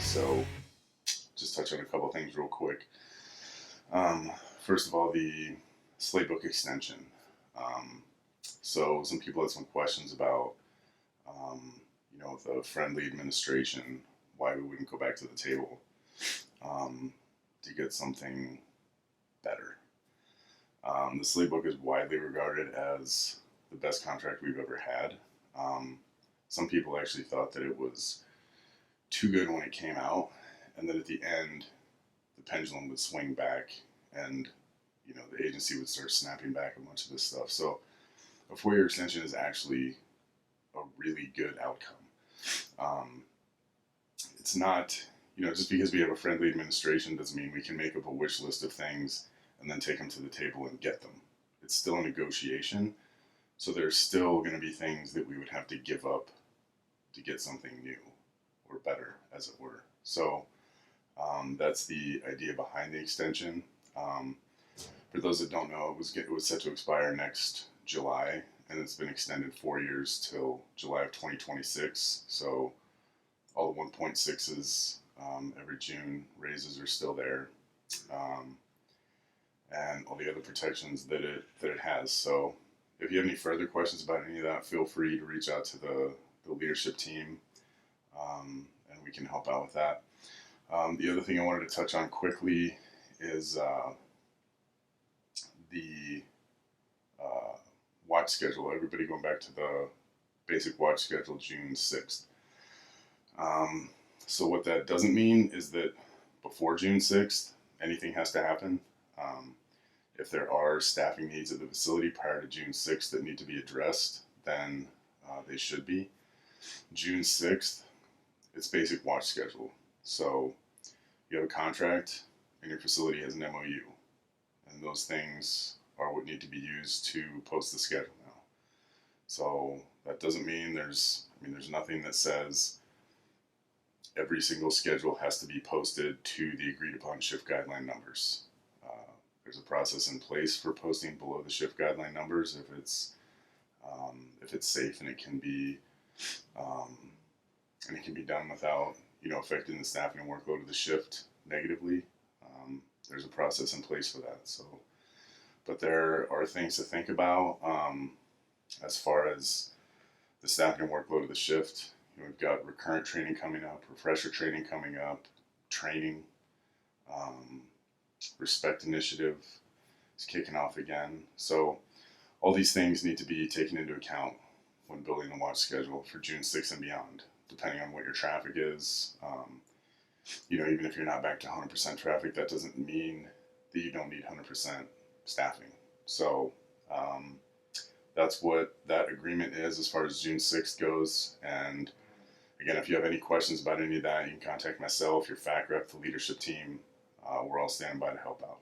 So just touch on a couple things real quick. First of all, the Slate book extension. Um, so some people had some questions about, um, the friendly administration, why we wouldn't go back to the table um, to get something better. The Slate book is widely regarded as the best contract we've ever had. Um, some people actually thought that it was too good when it came out, and then at the end, the pendulum would swing back, and the agency would start snapping back a bunch of this stuff. So a 4-year extension is actually a really good outcome. Um, it's not, just because we have a friendly administration doesn't mean we can make up a wish list of things and then take them to the table and get them. It's still a negotiation, so there's still going to be things that we would have to give up to get something new or better, as it were. So that's the idea behind the extension. For those that don't know, it was set to expire next July, and it's been extended 4 years till July of 2026. So all the 1.6s every June raises are still there, and all the other protections that it has. So if you have any further questions about any of that, feel free to reach out to the leadership team, and we can help out with that. The other thing I wanted to touch on quickly is the watch schedule. Everybody going back to the basic watch schedule June 6th. So what that doesn't mean is that before June 6th, anything has to happen. If there are staffing needs at the facility prior to June 6th that need to be addressed, then they should be. June 6th, it's basic watch schedule. So you have a contract and your facility has an MOU. And those things are what need to be used to post the schedule now. So that doesn't mean there's nothing that says every single schedule has to be posted to the agreed upon shift guideline numbers. There's a process in place for posting below the shift guideline numbers if it's safe and it can be done without affecting the staffing and workload of the shift negatively. There's a process in place for that. So, but there are things to think about as far as the staffing and workload of the shift. We've got recurrent training coming up, refresher training coming up, training, respect initiative is kicking off again. So all these things need to be taken into account when building the watch schedule for June 6th and beyond, depending on what your traffic is. Even if you're not back to 100% traffic, that doesn't mean that you don't need 100% staffing. So that's what that agreement is as far as June 6th goes. And again, if you have any questions about any of that, you can contact myself, your FAC rep, the leadership team. We're all standing by to help out.